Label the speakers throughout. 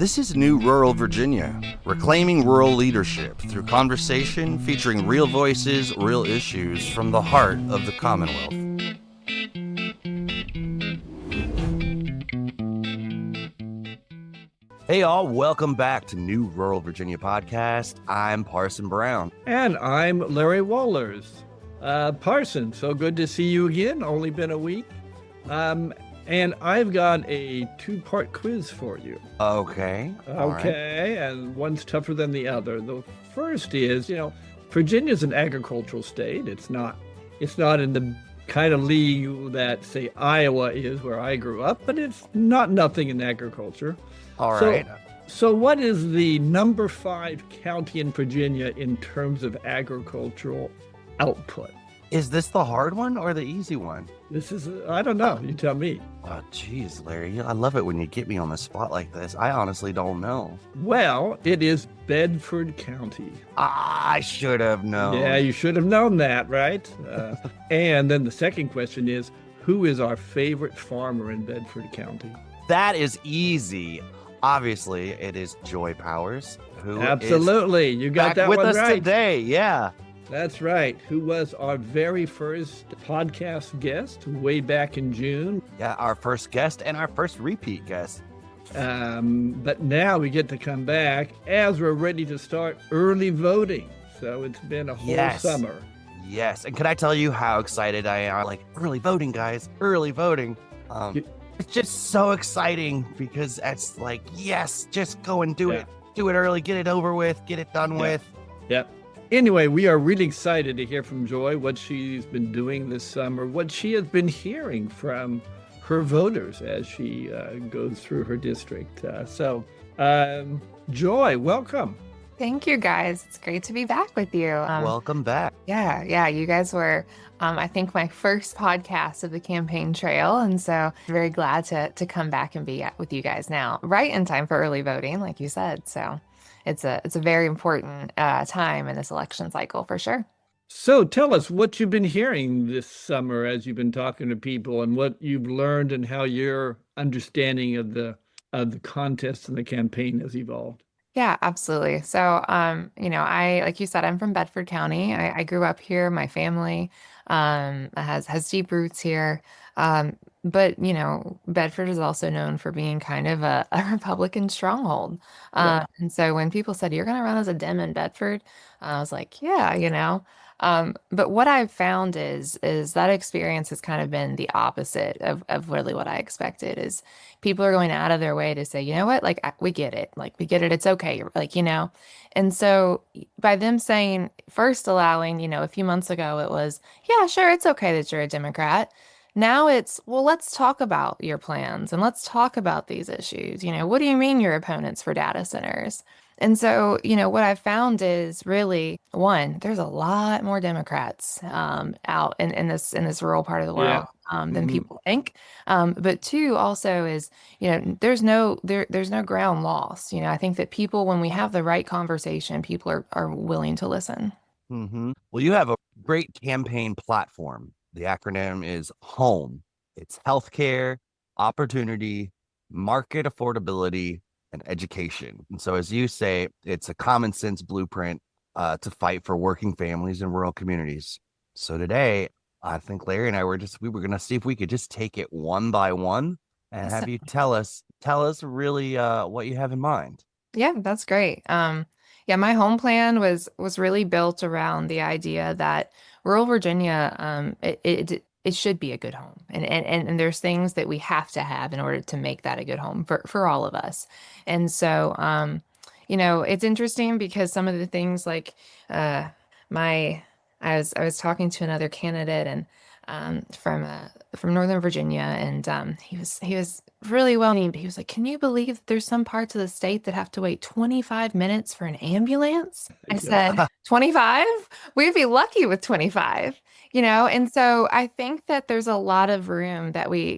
Speaker 1: This is New Rural Virginia, reclaiming rural leadership through conversation featuring real voices, real issues from the heart of the Commonwealth. Hey all, welcome back to New Rural Virginia Podcast. I'm Parson Brown.
Speaker 2: And I'm Larry Wallers. Parson, so good to see you again. Only been a week. And I've got a two-part quiz for you.
Speaker 1: Okay.
Speaker 2: Okay, and one's tougher than the other. The first is, Virginia's an agricultural state. It's not in the kind of league that, say, Iowa is, where I grew up, but it's not nothing in agriculture.
Speaker 1: All right.
Speaker 2: So what is the number 5 county in Virginia in terms of agricultural output?
Speaker 1: Is this the hard one or the easy one?
Speaker 2: This is, I don't know. You tell me.
Speaker 1: Oh, geez, Larry. I love it when you get me on the spot like this. I honestly don't know.
Speaker 2: Well, it is Bedford County.
Speaker 1: I should have known.
Speaker 2: Yeah, you should have known that, right? And then the second question is, who is our favorite farmer in Bedford County?
Speaker 1: That is easy. Obviously, it is Joy Powers.
Speaker 2: Absolutely. You got that
Speaker 1: with
Speaker 2: one
Speaker 1: us
Speaker 2: right.
Speaker 1: Today. Yeah.
Speaker 2: That's right. Who was our very first podcast guest way back in June.
Speaker 1: Yeah, our first guest and our first repeat guest.
Speaker 2: But now we get to come back as we're ready to start early voting. So it's been a whole summer.
Speaker 1: Yes. And can I tell you how excited I am? Like, early voting, guys. Early voting. It's just so exciting because it's like, yes, just go and do it. Do it early. Get it over with. Get it done with.
Speaker 2: Yep. Anyway, we are really excited to hear from Joy, what she's been doing this summer, what she has been hearing from her voters as she goes through her district. Joy, welcome.
Speaker 3: Thank you, guys. It's great to be back with you.
Speaker 1: Welcome back.
Speaker 3: Yeah. You guys were, I think, my first podcast of the campaign trail. And so very glad to come back and be with you guys now, right in time for early voting, like you said. So it's a very important time in this election cycle for sure.
Speaker 2: So tell us what you've been hearing this summer as you've been talking to people and what you've learned and how your understanding of the contest and the campaign has evolved.
Speaker 3: Yeah, absolutely. So, like you said, I'm from Bedford County. I grew up here. My family has deep roots here. But, Bedford is also known for being kind of a Republican stronghold. And so when people said, you're going to run as a Dem in Bedford, I was like, yeah. But what I've found is that experience has kind of been the opposite of really what I expected is people are going out of their way to say, you know what, like, we get it. Like, we get it. It's okay. Like, and so by them saying, first allowing, a few months ago, it was, yeah, sure, it's okay that you're a Democrat. Now it's, well, let's talk about your plans and let's talk about these issues. What do you mean your opponents for data centers? And so, what I've found is really, one, there's a lot more Democrats out in this rural part of the world than people think. But two, also is, there's no ground lost. I think that people, when we have the right conversation, people are willing to listen.
Speaker 1: Mm-hmm. Well, you have a great campaign platform. The acronym is H.O.M.E. It's healthcare, opportunity, market affordability, and education. And so, as you say, it's a common sense blueprint to fight for working families in rural communities. So today, I think Larry and I we were going to see if we could just take it one by one and have you tell us really what you have in mind.
Speaker 3: Yeah, that's great. My home plan was really built around the idea that rural Virginia, it should be a good home. And there's things that we have to have in order to make that a good home for all of us. And so, it's interesting because some of the things like I was talking to another candidate and from Northern Virginia, and he was really well named. He was like, "Can you believe there's some parts of the state that have to wait 25 minutes for an ambulance?" I said, 25? We'd be lucky with 25, And so I think that there's a lot of room that we,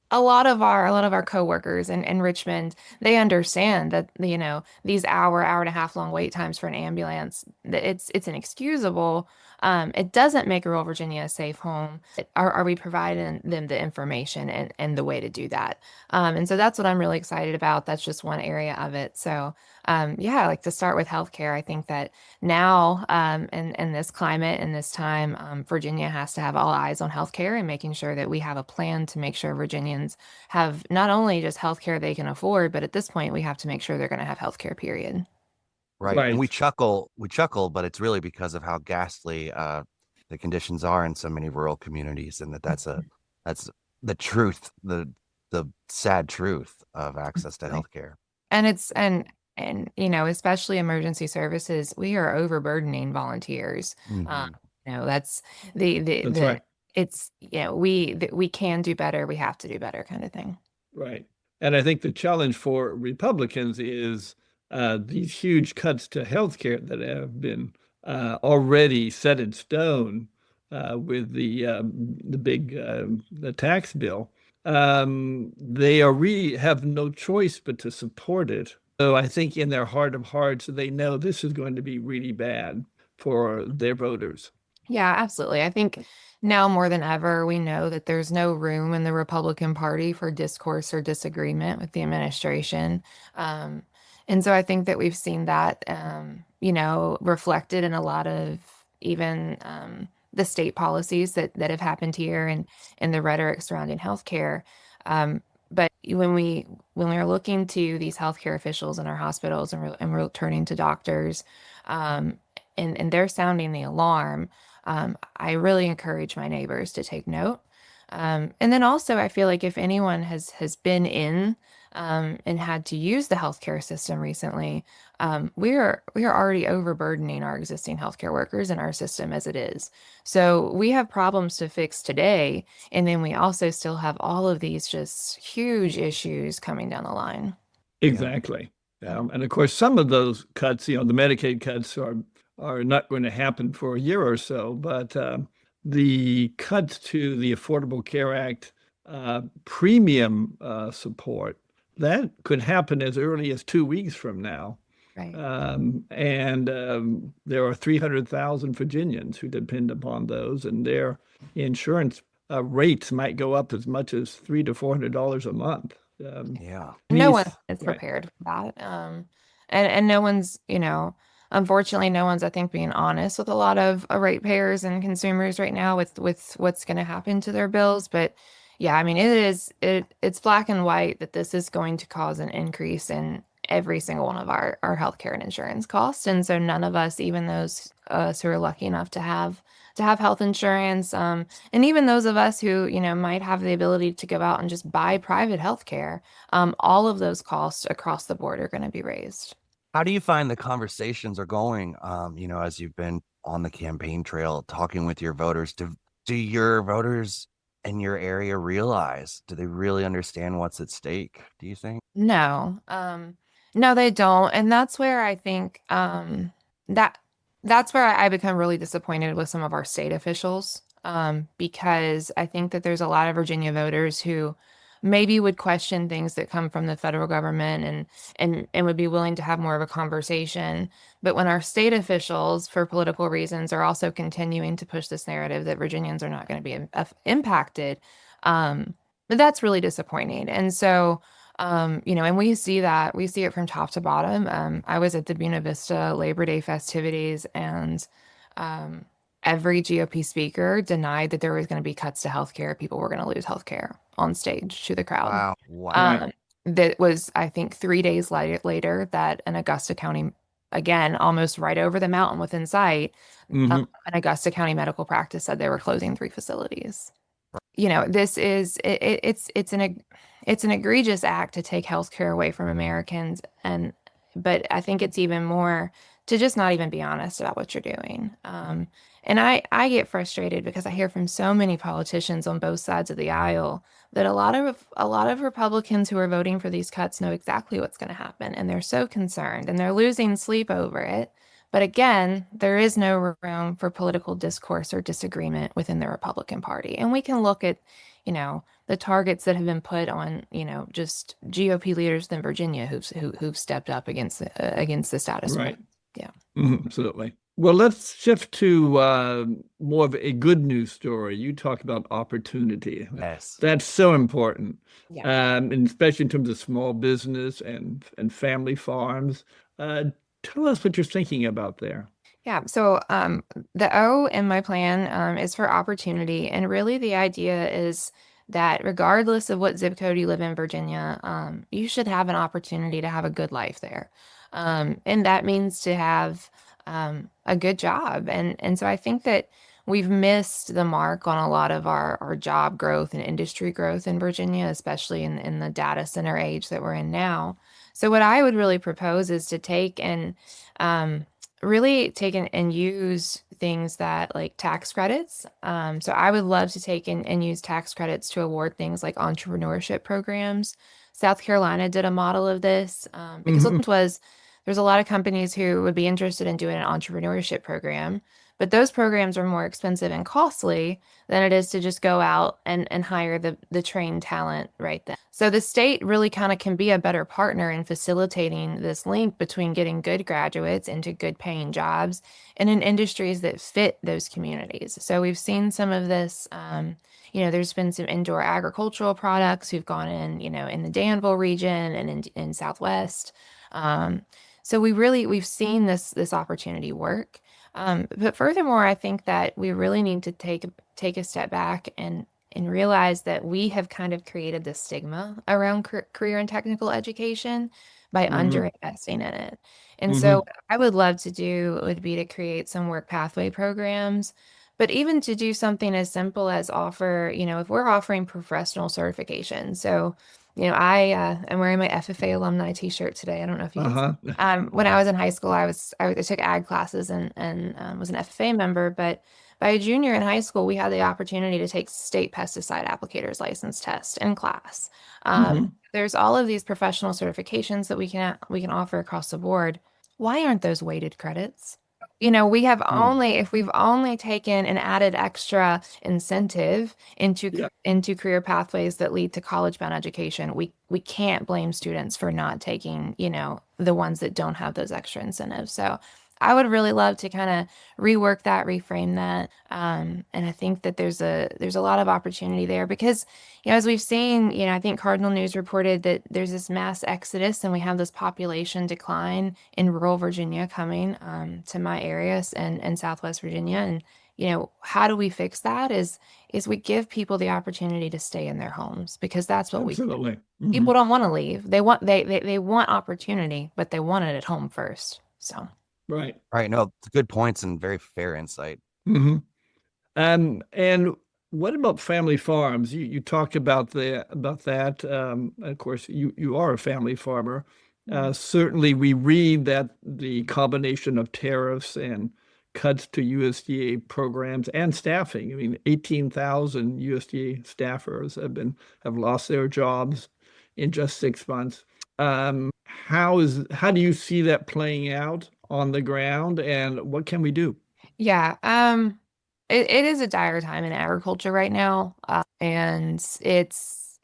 Speaker 3: a lot of our coworkers in Richmond, they understand that, these hour and a half long wait times for an ambulance, it's inexcusable. It doesn't make rural Virginia a safe home. Are we providing them the information and the way to do that? And so that's what I'm really excited about. That's just one area of it. So yeah, I like to start with healthcare. I think that now, in this climate and this time, Virginia has to have all eyes on healthcare and making sure that we have a plan to make sure Virginians have not only just healthcare they can afford, but at this point, we have to make sure they're going to have healthcare, period.
Speaker 1: Right. And
Speaker 2: Right.
Speaker 1: we chuckle, but it's really because of how ghastly the conditions are in so many rural communities, and that's the truth, the sad truth of access to
Speaker 3: Right.
Speaker 1: healthcare.
Speaker 3: And and especially emergency services, we are overburdening volunteers. Um,
Speaker 1: Hmm.
Speaker 3: that's the
Speaker 2: That's right.
Speaker 3: it's we can do better, we have to do better kind of thing.
Speaker 2: Right. And I think the challenge for Republicans is these huge cuts to healthcare that have been already set in stone with the big the tax bill. They are have no choice but to support it. So I think in their heart of hearts, they know this is going to be really bad for their voters.
Speaker 3: Yeah, absolutely. I think now more than ever, we know that there's no room in the Republican Party for discourse or disagreement with the administration. Um, and so I think that we've seen that, reflected in a lot of even the state policies that have happened here and the rhetoric surrounding healthcare. But when we are looking to these healthcare officials in our hospitals and we're turning to doctors, um, and they're sounding the alarm. I really encourage my neighbors to take note. And then also, I feel like if anyone has been in and had to use the healthcare system recently, we are already overburdening our existing healthcare workers in our system as it is. So we have problems to fix today, and then we also still have all of these just huge issues coming down the line.
Speaker 1: Yeah.
Speaker 2: Exactly. And of course, some of those cuts, the Medicaid cuts are not going to happen for a year or so, but the cuts to the Affordable Care Act premium support, that could happen as early as 2 weeks from now.
Speaker 3: Right.
Speaker 2: And there are 300,000 Virginians who depend upon those, and their insurance rates might go up as much as $300 to $400 a month.
Speaker 1: Yeah.
Speaker 3: No one
Speaker 2: These,
Speaker 3: is
Speaker 2: right.
Speaker 3: prepared for that. And no one's, unfortunately, no one's, I think, being honest with a lot of ratepayers and consumers right now with what's going to happen to their bills. But yeah, I mean, it's black and white that this is going to cause an increase in every single one of our healthcare and insurance costs. And so none of us, even those us who are lucky enough to have health insurance, and even those of us who, might have the ability to go out and just buy private health care, all of those costs across the board are going to be raised.
Speaker 1: How do you find the conversations are going, as you've been on the campaign trail talking with your voters? Do your voters in your area realize, do they really understand what's at stake, do you think?
Speaker 3: No, no, they don't. And that's where I think that that's where I become really disappointed with some of our state officials, because I think that there's a lot of Virginia voters who maybe would question things that come from the federal government and would be willing to have more of a conversation. But when our state officials, for political reasons, are also continuing to push this narrative that Virginians are not going to be impacted, um, that's really disappointing. And so and we see it from top to bottom. I was at the Buena Vista Labor Day festivities, and um, every GOP speaker denied that there was going to be cuts to healthcare. People were going to lose healthcare on stage to the crowd.
Speaker 1: Wow. Wow.
Speaker 2: Right.
Speaker 3: Um, that was, I think, 3 days later that an Augusta County, again, almost right over the mountain within sight,
Speaker 2: Hmm.
Speaker 3: an Augusta County medical practice said they were closing 3 facilities. This is it's an egregious act to take healthcare away from Americans, but I think it's even more to just not even be honest about what you're doing. And I get frustrated because I hear from so many politicians on both sides of the aisle that a lot of Republicans who are voting for these cuts know exactly what's going to happen, and they're so concerned and they're losing sleep over it. But again, there is no room for political discourse or disagreement within the Republican Party. And we can look at, the targets that have been put on, just GOP leaders in Virginia who've stepped up against the status quo.
Speaker 2: Right.
Speaker 3: Yeah.
Speaker 2: Mhm. Absolutely. Well, let's shift to more of a good news story. You talked about opportunity.
Speaker 1: Yes.
Speaker 2: That's so important,
Speaker 3: Yeah.
Speaker 2: and especially in terms of small business and family farms. Uh, Tell us what you're thinking about there.
Speaker 3: Yeah, so the O in my plan is for opportunity. And really, the idea is that regardless of what zip code you live in Virginia, you should have an opportunity to have a good life there. And that means to have a good job. And so I think that we've missed the mark on a lot of our job growth and industry growth in Virginia, especially in the data center age that we're in now. So what I would really propose is to take and really take and use things that like tax credits. So I would love to take and use tax credits to award things like entrepreneurship programs. South Carolina did a model of this because
Speaker 2: Hmm.
Speaker 3: what was there's a lot of companies who would be interested in doing an entrepreneurship program, but those programs are more expensive and costly than it is to just go out and hire the trained talent right then. So the state really kind of can be a better partner in facilitating this link between getting good graduates into good paying jobs and in industries that fit those communities. So we've seen some of this. There's been some indoor agricultural products who've gone in, in the Danville region and in Southwest. Um, so we've seen this opportunity work. But furthermore, I think that we really need to take a step back and realize that we have kind of created this stigma around career and technical education by
Speaker 2: Hmm.
Speaker 3: underinvesting in it. And so,
Speaker 2: Hmm.
Speaker 3: what I would love to do would be to create some work pathway programs, but even to do something as simple as offer, if we're offering professional certification. So, I am wearing my FFA alumni T-shirt today. I don't know if you can.
Speaker 2: Uh-huh.
Speaker 3: When I was in high school, I took ag classes and was an FFA member, but by a junior in high school, we had the opportunity to take state pesticide applicators license test in class.
Speaker 2: Hmm.
Speaker 3: There's all of these professional certifications that we can offer across the board. Why aren't those weighted credits? We have
Speaker 2: Mm.
Speaker 3: only if we've only taken and added extra incentive
Speaker 2: Yeah,
Speaker 3: into career pathways that lead to college-bound education, we can't blame students for not taking, the ones that don't have those extra incentives. So I would really love to kind of rework that, reframe that. And I think that there's a lot of opportunity there because, as we've seen, I think Cardinal News reported that there's this mass exodus and we have this population decline in rural Virginia coming to my areas and Southwest Virginia. And, how do we fix that is we give people the opportunity to stay in their homes because that's what we
Speaker 2: absolutely. Hmm.
Speaker 3: people don't want to leave. They want opportunity, but they want it at home first. So.
Speaker 2: Right.
Speaker 1: Right. No, good points and very fair insight.
Speaker 2: Hmm. And what about family farms? You talked about that. Of course, you are a family farmer. Certainly, we read that the combination of tariffs and cuts to USDA programs and staffing. I mean, 18,000 USDA staffers have lost their jobs in just 6 months. How do you see that playing out on the ground, and what can we do?
Speaker 3: Yeah, it is a dire time in agriculture right now, and it's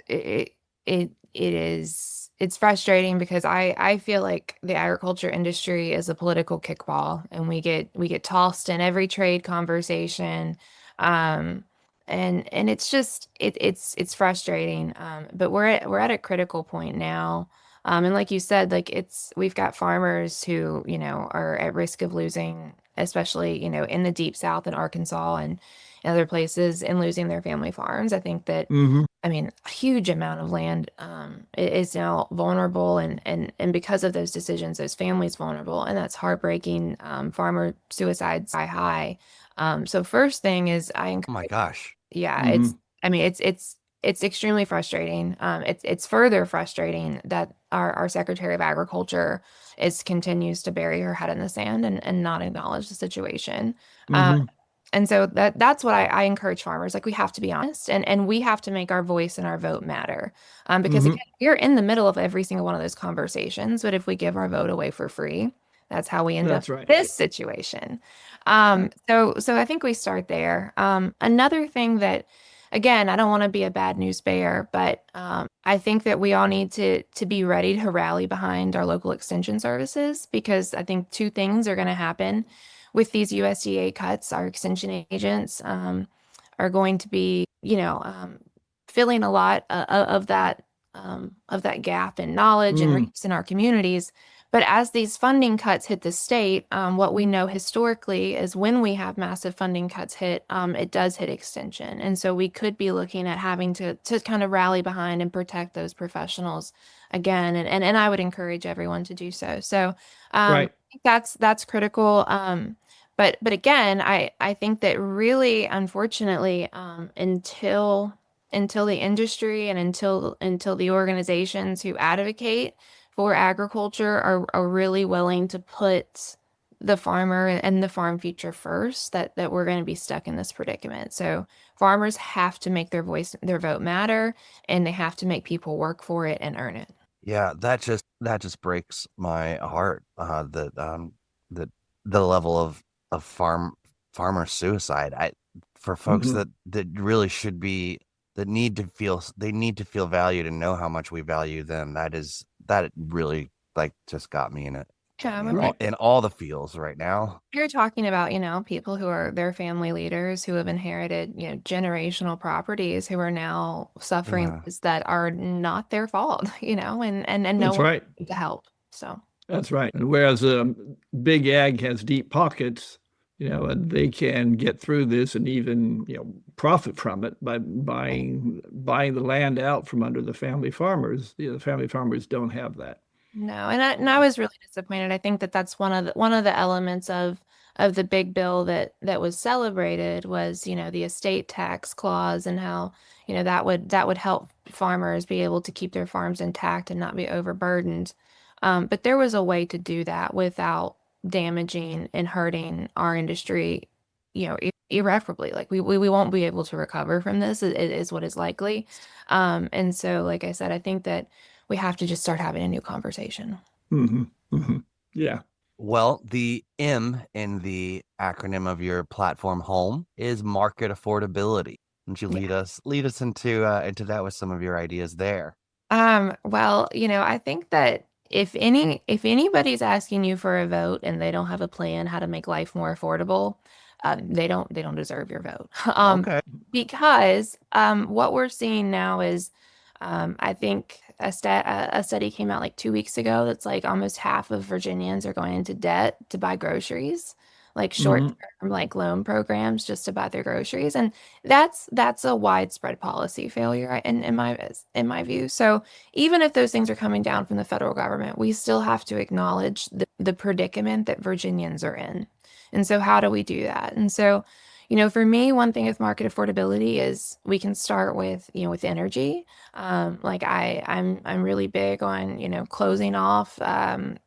Speaker 3: frustrating because I feel like the agriculture industry is a political kickball, and we get tossed in every trade conversation, um, and it's just it's frustrating, but we're at a critical point now. And like you said, like we've got farmers who, are at risk of losing, especially, in the deep South in Arkansas and other places, and losing their family farms. I think that,
Speaker 2: Hmm.
Speaker 3: I mean, a huge amount of land is now vulnerable, and because of those decisions, those families vulnerable, and that's heartbreaking. Farmer suicides sky high. So first thing is
Speaker 1: Oh my gosh.
Speaker 3: yeah,
Speaker 2: Hmm.
Speaker 3: I mean, it's extremely frustrating. It's further frustrating that our Secretary of Agriculture continues to bury her head in the sand and not acknowledge the situation. Um,
Speaker 2: Hmm.
Speaker 3: and so that's what I encourage farmers. Like we have to be honest and we have to make our voice and our vote matter. Because
Speaker 2: Hmm.
Speaker 3: again, we're in the middle of every single one of those conversations, but if we give our vote away for free, that's how we end up
Speaker 2: That's right.
Speaker 3: in this situation. So I think we start there. Another thing that, again, I don't want to be a bad news bearer, but I think that we all need to be ready to rally behind our local extension services because I think two things are going to happen. with these USDA cuts, our extension agents are going to be, filling a lot of that gap in knowledge and
Speaker 2: Mm,
Speaker 3: reach in our communities. But as these funding cuts hit the state, what we know historically is when we have massive funding cuts hit, it does hit extension. And so we could be looking at having to kind of rally behind and protect those professionals again. And I would encourage everyone to do so. So I
Speaker 2: right.
Speaker 3: think that's critical. But again, I think that really, unfortunately, until the industry and until the organizations who advocate for agriculture are really willing to put the farmer and the farm future first, that we're going to be stuck in this predicament. So farmers have to make their vote matter, and they have to make people work for it and earn it.
Speaker 1: Yeah, that just breaks my heart. The the level of farmer suicide. For folks
Speaker 2: Hmm.
Speaker 1: that really should be that need to feel they need to feel valued and know how much we value them. That really like just got me in it. Got
Speaker 3: Yeah, I
Speaker 1: me
Speaker 3: mean,
Speaker 2: Right.
Speaker 1: in all the feels right now.
Speaker 3: you're talking about, people who are their family leaders who have inherited, generational properties who are now suffering
Speaker 1: Yeah.
Speaker 3: that are not their fault, and no
Speaker 2: That's
Speaker 3: one
Speaker 2: right.
Speaker 3: to help. So,
Speaker 2: That's right. And whereas big ag has deep pockets, and they can get through this and even, profit from it by buying the land out from under the family farmers. The family farmers don't have that.
Speaker 3: no, and I was really disappointed. I think that that's one of the elements of the big bill that was celebrated was, the estate tax clause and how, that would help farmers be able to keep their farms intact and not be overburdened. But there was a way to do that without damaging and hurting our industry, irreparably. Like we won't be able to recover from this, it is what is likely. And so, like I said, I think that we have to just start having a new conversation.
Speaker 2: Hmm. Hmm. Yeah.
Speaker 1: Well, the M in the acronym of your platform home is market affordability. Would you
Speaker 3: Yeah.
Speaker 1: lead us into that with some of your ideas there?
Speaker 3: Well, I think that if anybody's asking you for a vote and they don't have a plan how to make life more affordable, they don't deserve your vote.
Speaker 1: Okay.
Speaker 3: Because what we're seeing now is, I think a study came out like 2 weeks ago that's like almost half of Virginians are going into debt to buy groceries, like
Speaker 2: Hmm.
Speaker 3: short-term like loan programs just to buy their groceries, and that's a widespread policy failure in my view. So even if those things are coming down from the federal government, we still have to acknowledge the predicament that Virginians are in. And so how do we do that? And so, for me, one thing with market affordability is we can start with energy. Like I'm really big on, closing off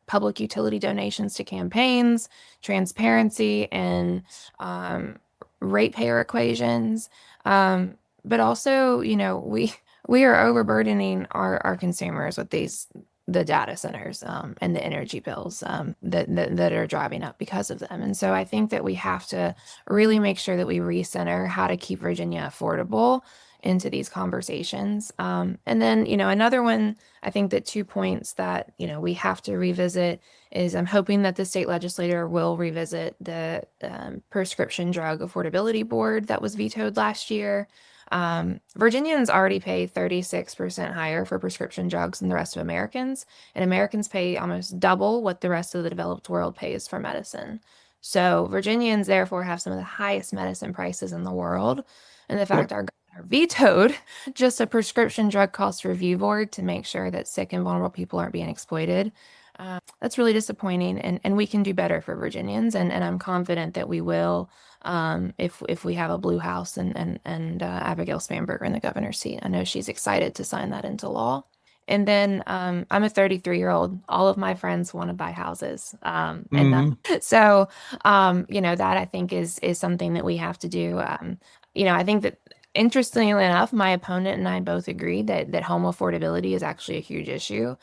Speaker 3: public utility donations to campaigns, transparency, and um, ratepayer equations. But also, we are overburdening our consumers with the data centers and the energy bills that are driving up because of them. And so I think that we have to really make sure that we recenter how to keep Virginia affordable into these conversations. And then, another one, I think that 2 points that, we have to revisit is I'm hoping that the state legislature will revisit the prescription drug affordability board that was vetoed last year. Virginians already pay 36% higher for prescription drugs than the rest of Americans, and Americans pay almost double what the rest of the developed world pays for medicine. So Virginians therefore have some of the highest medicine prices in the world. And the fact
Speaker 2: Yep.
Speaker 3: our governor vetoed just a prescription drug cost review board to make sure that sick and vulnerable people aren't being exploited. That's really disappointing, and we can do better for Virginians, and I'm confident that we will, if we have a blue house and Abigail Spanberger in the governor's seat. I know she's excited to sign that into law. And then I'm a 33-year-old. All of my friends want to buy houses, and
Speaker 2: Hmm.
Speaker 3: so that I think is something that we have to do. I think that interestingly enough, my opponent and I both agree that home affordability is actually a huge issue.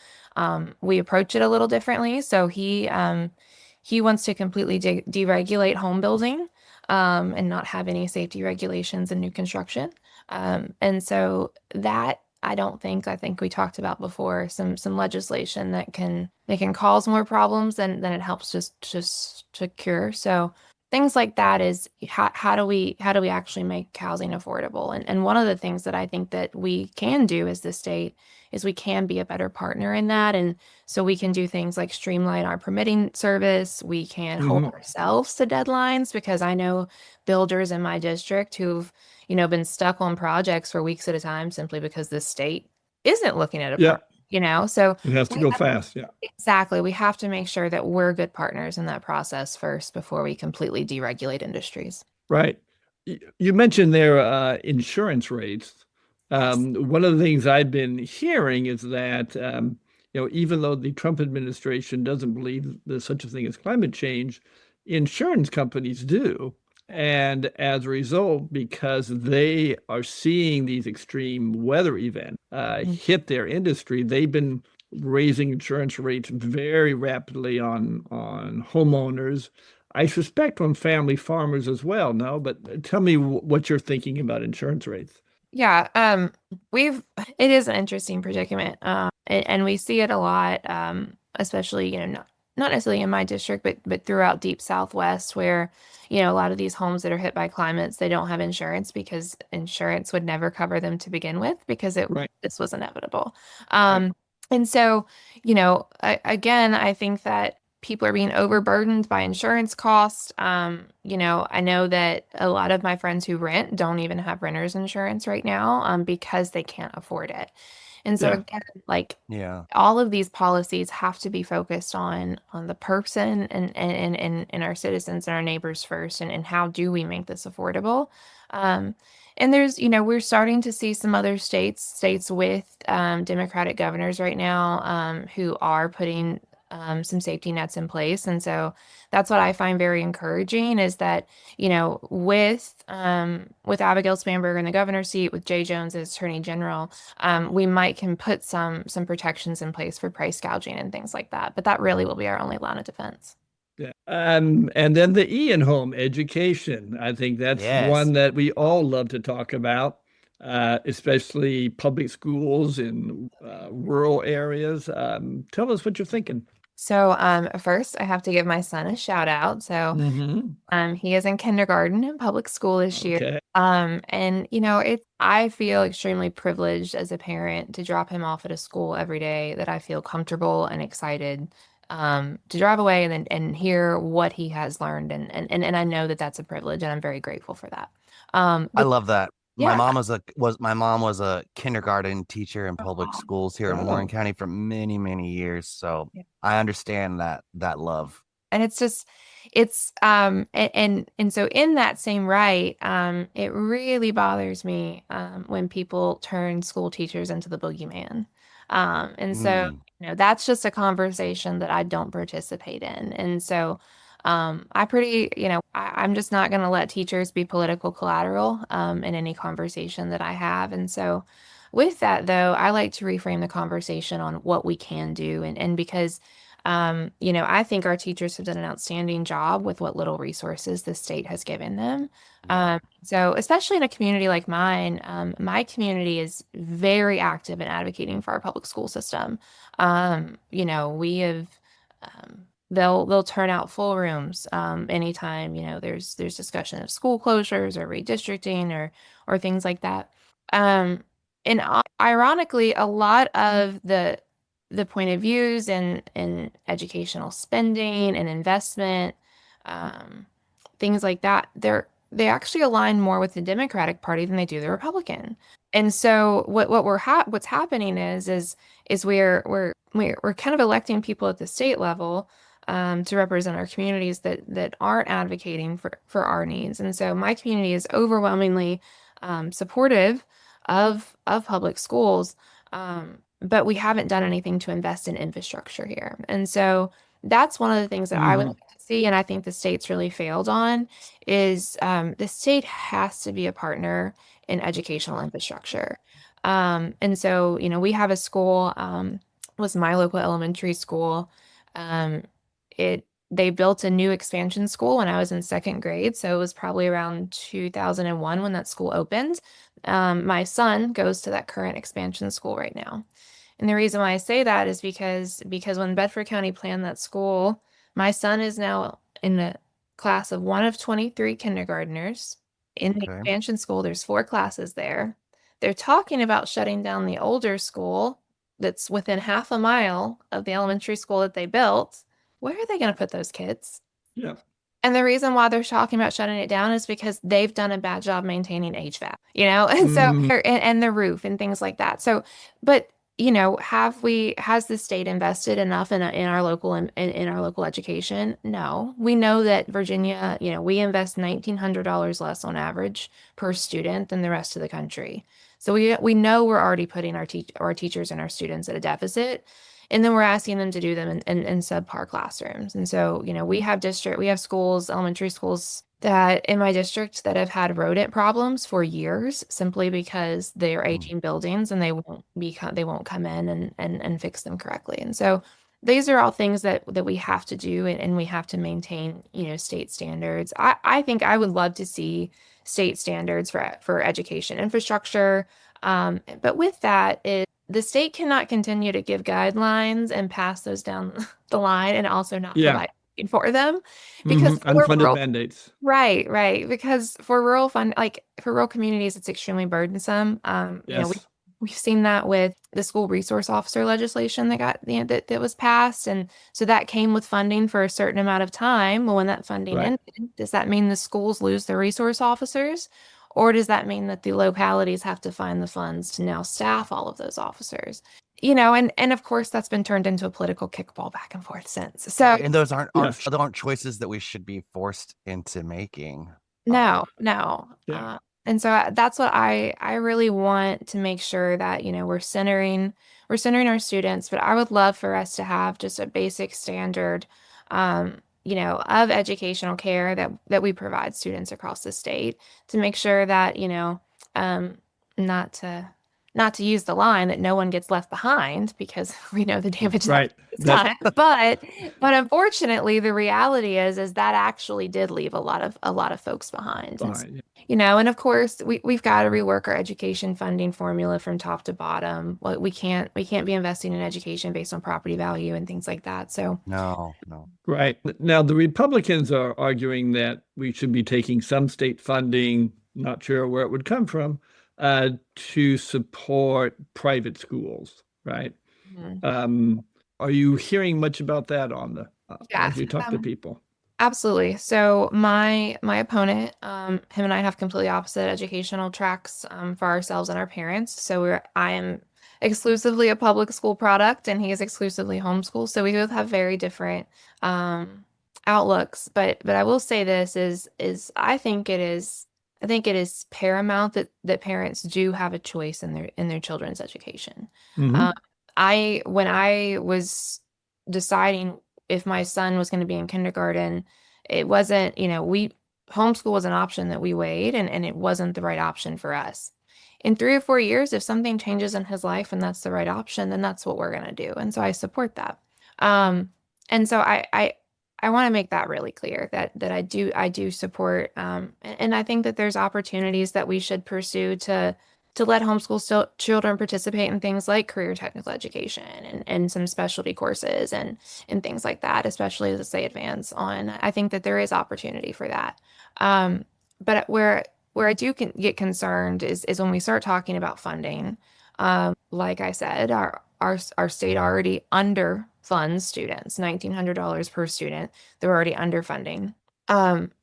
Speaker 3: We approach it a little differently. So he wants to completely deregulate home building, and not have any safety regulations in new construction. And so that I think we talked about before some legislation that can cause more problems than it helps just to cure. So things like that is how do we actually make housing affordable? And one of the things that I think that we can do as the state is we can be a better partner in that. And so we can do things like streamline our permitting service. We can hold
Speaker 2: Hmm.
Speaker 3: ourselves to deadlines because I know builders in my district who've, been stuck on projects for weeks at a time simply because the state isn't looking at a
Speaker 2: Yeah,
Speaker 3: permit. So
Speaker 2: it has to
Speaker 3: we
Speaker 2: go fast. Yeah.
Speaker 3: exactly. We have to make sure that we're good partners in that process first before we completely deregulate industries.
Speaker 2: Right. You mentioned their insurance rates.
Speaker 3: Yes.
Speaker 2: One of the things I've been hearing is that even though the Trump administration doesn't believe there's such a thing as climate change, insurance companies do. And as a result, because they are seeing these extreme weather events
Speaker 3: Mhm.
Speaker 2: hit their industry, they've been raising insurance rates very rapidly on homeowners. I suspect on family farmers as well, no? But tell me what you're thinking about insurance rates.
Speaker 3: Yeah, we've it is an interesting predicament. And we see it a lot, especially, not necessarily in my district, but throughout deep Southwest where, a lot of these homes that are hit by climates, they don't have insurance because insurance would never cover them to begin with because
Speaker 2: Right,
Speaker 3: this was inevitable.
Speaker 2: right.
Speaker 3: And so, again, I think that people are being overburdened by insurance costs. I know that a lot of my friends who rent don't even have renter's insurance right now, because they can't afford it. And so
Speaker 2: Yeah.
Speaker 3: again, like
Speaker 1: Yeah.
Speaker 3: all of these policies have to be focused on the person and our citizens and our neighbors first, and how do we make this affordable? Um, and we're starting to see some other states with Democratic governors right now, who are putting some safety nets in place. And so that's what I find very encouraging is that, with Abigail Spanberger in the governor's seat, with Jay Jones as Attorney General, we might can put some protections in place for price gouging and things like that. But that really will be our only line of defense.
Speaker 2: Yeah. And then the E in home education. I think that's
Speaker 1: Yes.
Speaker 2: one that we all love to talk about, especially public schools in rural areas. Tell us what you're thinking.
Speaker 3: So, first, I have to give my son a shout out. So,
Speaker 2: Hmm.
Speaker 3: he is in kindergarten in public school this year.
Speaker 2: Okay.
Speaker 3: And I feel extremely privileged as a parent to drop him off at a school every day that I feel comfortable and excited to drive away and hear what he has learned. And I know that that's a privilege, and I'm very grateful for that.
Speaker 1: I
Speaker 3: But
Speaker 1: love that.
Speaker 3: yeah,
Speaker 1: My mom was a kindergarten teacher in public schools here in Warren
Speaker 2: Oh,
Speaker 1: County for many, many years. So
Speaker 3: yeah.
Speaker 1: I understand that love.
Speaker 3: And it's just and so in that same right, it really bothers me when people turn school teachers into the boogeyman. And so
Speaker 1: Mm,
Speaker 3: that's just a conversation that I don't participate in. And so I pretty I'm just not going to let teachers be political collateral in any conversation that I have. And so with that though, I like to reframe the conversation on what we can do, and because I think our teachers have done an outstanding job with what little resources the state has given them.
Speaker 1: yeah.
Speaker 3: So, especially in a community like mine, my community is very active in advocating for our public school system. We have they'll turn out full rooms anytime there's discussion of school closures or redistricting or things like that. Um, and ironically, a lot of the point of views and educational spending and investment, um, things like that, they actually align more with the Democratic Party than they do the Republican. And so what's happening is we're kind of electing people at the state level to represent our communities that aren't advocating for our needs. And so my community is overwhelmingly supportive of public schools. But we haven't done anything to invest in infrastructure here. And so that's one of the things that I would
Speaker 2: hmm.
Speaker 3: like to see, and I think the state's really failed on, is the state has to be a partner in educational infrastructure. And so, we have a school, was my local elementary school. Um, they built a new expansion school when I was in second grade, so it was probably around 2001 when that school opened. My son goes to that current expansion school right now. And the reason why I say that is because when Bedford County planned that school, my son is now in the class of one of 23 kindergartners. In the
Speaker 1: Okay.
Speaker 3: expansion school, there's 4 classes there. They're talking about shutting down the older school that's within half a mile of the elementary school that they built. Where are they going to put those kids?
Speaker 2: Yeah.
Speaker 3: And the reason why they're talking about shutting it down is because they've done a bad job maintaining HVAC, and so
Speaker 2: Mhm.
Speaker 3: and the roof and things like that. So, but has the state invested enough in our local in our local education? No. We know that Virginia, we invest $1,900 less on average per student than the rest of the country. So we know we're already putting our teachers and our students at a deficit. And then we're asking them to do them in subpar classrooms. And so, we have schools, elementary schools that in my district that have had rodent problems for years simply because they're
Speaker 1: Mm.
Speaker 3: aging buildings and they won't come in and fix them correctly. And so these are all things that we have to do and we have to maintain, state standards. I think I would love to see state standards for education infrastructure. But with that is the state cannot continue to give guidelines and pass those down the line and also not
Speaker 2: Yeah.
Speaker 3: provide for them because for
Speaker 2: Unfunded
Speaker 3: rural,
Speaker 2: mandates.
Speaker 3: right, right. Because for rural communities, it's extremely burdensome.
Speaker 2: Yes.
Speaker 3: We've seen that with the school resource officer legislation that got, that was passed. And so that came with funding for a certain amount of time. Well, when that funding
Speaker 2: Right.
Speaker 3: ended, does that mean the schools lose their resource officers? Or does that mean that the localities have to find the funds to now staff all of those officers? And of course that's been turned into a political kickball back and forth since. So
Speaker 1: Right. And those aren't
Speaker 2: Yes.
Speaker 1: choices that we should be forced into making.
Speaker 3: no, no.
Speaker 2: Yeah.
Speaker 3: And so that's what I really want to make sure that, we're centering our students, but I would love for us to have just a basic standard, of educational care that we provide students across the state to make sure that, um, not to not to use the line that no one gets left behind because we know the damage that
Speaker 2: Right.
Speaker 3: it's
Speaker 2: That.
Speaker 3: done. But unfortunately, the reality is that actually did leave a lot of folks behind. And,
Speaker 2: Fine.
Speaker 3: and of course, we've got to rework our education funding formula from top to bottom. Well, we can't be investing in education based on property value and things like that. So,
Speaker 1: No, no.
Speaker 2: Right. Now, the Republicans are arguing that we should be taking some state funding, not sure where it would come from, to support private schools, right?
Speaker 3: mhm.
Speaker 2: Are you hearing much about that as
Speaker 3: Yes.
Speaker 2: you talk to people?
Speaker 3: Absolutely. So my opponent, him and I have completely opposite educational tracks for ourselves and our parents. So I am exclusively a public school product, and he is exclusively homeschool. So we both have very different outlooks. But I will say this is I think it is paramount that parents do have a choice in their children's education.
Speaker 2: Hmm.
Speaker 3: Um, I when I was deciding if my son was going to be in kindergarten, it wasn't, homeschool was an option that we weighed and it wasn't the right option for us. In 3 or 4 years, if something changes in his life and that's the right option, then that's what we're going to do. And so I support that. Um, and so I want to make that really clear that I do support, and I think that there's opportunities that we should pursue to let children participate in things like career technical education and some specialty courses and things like that, especially as they advance on. I think that there is opportunity for that. But where I do get concerned is when we start talking about funding. Like I said, our state already underfunds students, $1,900 per student. They're already underfunding.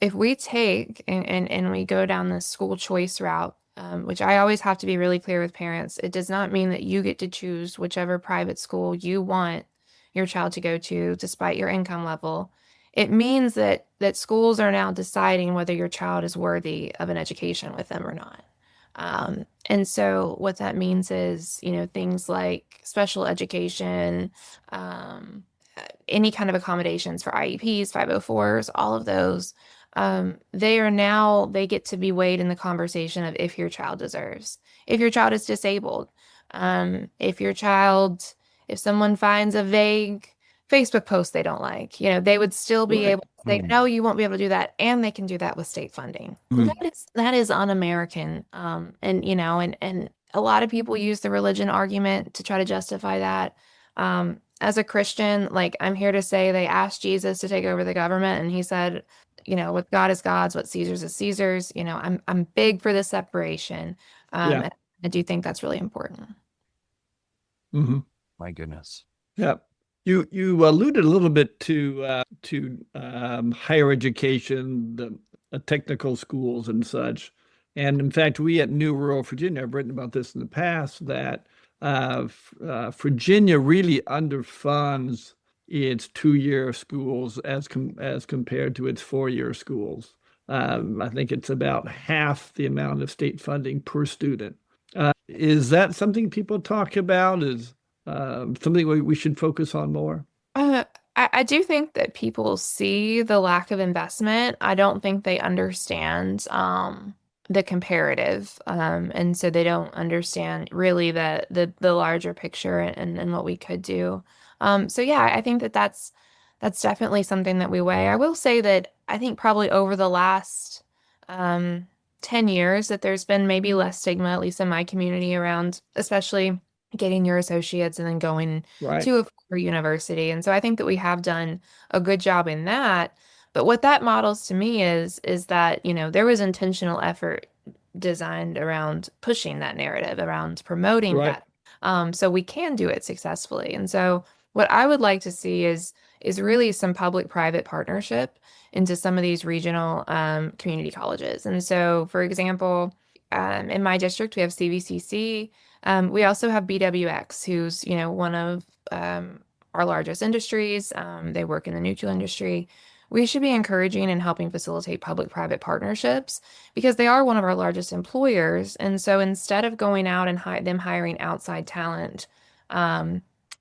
Speaker 3: If we take and we go down the school choice route, which I always have to be really clear with parents, it does not mean that you get to choose whichever private school you want your child to go to, despite your income level. It means that schools are now deciding whether your child is worthy of an education with them or not. And so what that means is, things like special education, um, any kind of accommodations for IEPs, 504s, all of those, they get to be weighed in the conversation of if your child deserves, if your child is disabled, if someone finds a vague Facebook post they don't like, they would still be
Speaker 2: Right.
Speaker 3: able to say, no, you won't be able to do that. And they can do that with state funding.
Speaker 2: Mm.
Speaker 3: That is un-American. And a lot of people use the religion argument to try to justify that. As a Christian, like I'm here to say they asked Jesus to take over the government and he said, what God is God's, what Caesar's is Caesar's. I'm big for the separation.
Speaker 2: Yeah.
Speaker 3: And I do think that's really important.
Speaker 2: Hmm.
Speaker 1: My goodness.
Speaker 2: Yeah. You alluded a little bit to higher education, the technical schools and such. And in fact, we at New Rural Virginia have written about this in the past that Virginia really underfunds its 2-year schools as compared to its 4-year schools. I think it's about half the amount of state funding per student. Is that something people talk about? Is something we should focus on more?
Speaker 3: Uh, I do think that people see the lack of investment. I don't think they understand the comparative, and so they don't understand really the larger picture and what we could do. So yeah, I think that that's definitely something that we weigh. I will say that I think probably over the last 10 years that there's been maybe less stigma, at least in my community, around especially getting your associates and then going
Speaker 2: Right.
Speaker 3: to a four university. And so I think that we have done a good job in that. But what that models to me is that, there was intentional effort designed around pushing that narrative, around promoting
Speaker 2: Right.
Speaker 3: that. So we can do it successfully. And so what I would like to see is really some public-private partnership into some of these regional community colleges. And so, for example, in my district, we have CVCC. We also have BWX, who's, one of our largest industries. They work in the nuclear industry. We should be encouraging and helping facilitate public-private partnerships because they are one of our largest employers. And so instead of going out and them hiring outside talent,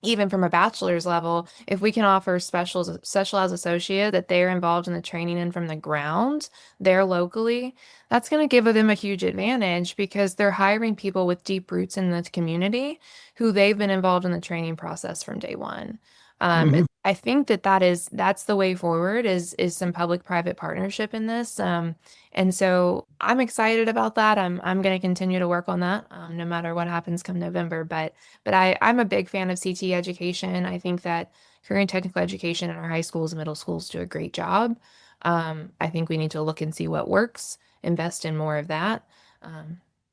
Speaker 3: even from a bachelor's level, if we can offer specialized associate that they're involved in the training and from the ground there locally, that's going to give them a huge advantage because they're hiring people with deep roots in the community who they've been involved in the training process from day one.
Speaker 2: Mhm.
Speaker 3: I think that's the way forward is some public-private partnership in this. And so I'm excited about that. I'm going to continue to work on that, no matter what happens come November. But I'm a big fan of CTE education. I think that career and technical education in our high schools and middle schools do a great job. I think we need to look and see what works, invest in more of that.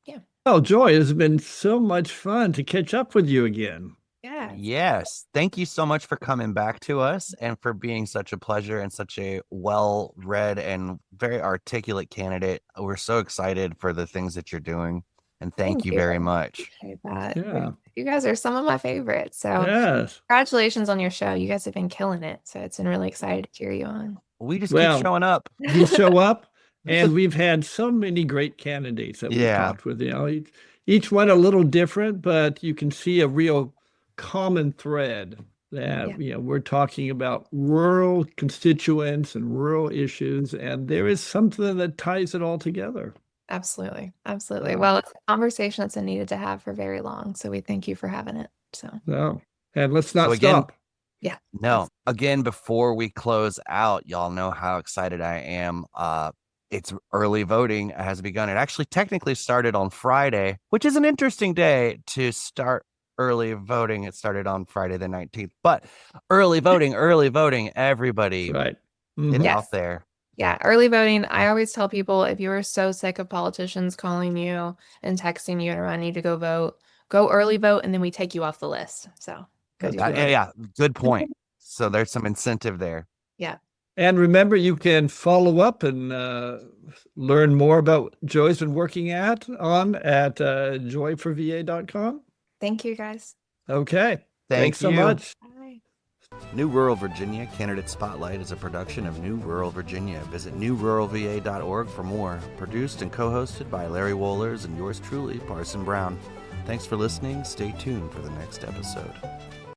Speaker 3: Yeah.
Speaker 2: Oh, Joy, it's been so much fun to catch up with you again.
Speaker 3: Yeah.
Speaker 1: Yes. Thank you so much for coming back to us and for being such a pleasure and such a well-read and very articulate candidate. We're so excited for the things that you're doing. And thank you
Speaker 3: you.
Speaker 1: very much.
Speaker 3: Appreciate that.
Speaker 2: Yeah.
Speaker 3: You guys are some of my favorites. So
Speaker 2: Yes.
Speaker 3: congratulations on your show. You guys have been killing it. So it's been really excited to cheer you on.
Speaker 1: We just
Speaker 2: Well,
Speaker 1: keep showing up.
Speaker 2: we show up, and we've had so many great candidates that we've
Speaker 1: Yeah.
Speaker 2: talked with. Each one a little different, but you can see a real common thread that we're talking about rural constituents and rural issues, and there is something that ties it all together.
Speaker 3: Absolutely. Absolutely.
Speaker 2: Wow.
Speaker 3: Well, it's a conversation that's been needed to have for very long. So we thank you for having it. So
Speaker 2: And let's not
Speaker 1: So again-
Speaker 2: stop.
Speaker 3: yeah.
Speaker 1: No, again, before we close out, y'all know how excited I am. It's early voting has begun. It actually technically started on Friday, which is an interesting day to start early voting. It started on Friday the 19th, but early voting, everybody
Speaker 2: Right.
Speaker 1: get
Speaker 2: Mhm.
Speaker 3: Yes.
Speaker 1: out there.
Speaker 3: Yeah, early voting. I always tell people if you are so sick of politicians calling you and texting you and I need to go vote, go early vote, and then we take you off the list. So go
Speaker 2: That's
Speaker 3: do
Speaker 2: right.
Speaker 3: that.
Speaker 1: Yeah, good point. So there's some incentive there.
Speaker 3: Yeah.
Speaker 2: And remember, you can follow up and learn more about Joy's been working at joyforva.com.
Speaker 3: Thank you guys.
Speaker 2: Okay.
Speaker 1: Thank
Speaker 2: Thanks so
Speaker 1: you.
Speaker 2: much.
Speaker 3: Bye.
Speaker 1: New Rural Virginia Candidate Spotlight is a production of New Rural Virginia. Visit newruralva.org for more. Produced and co-hosted by Larry Wohlers and yours truly, Parson Brown. Thanks for listening. Stay tuned for the next episode.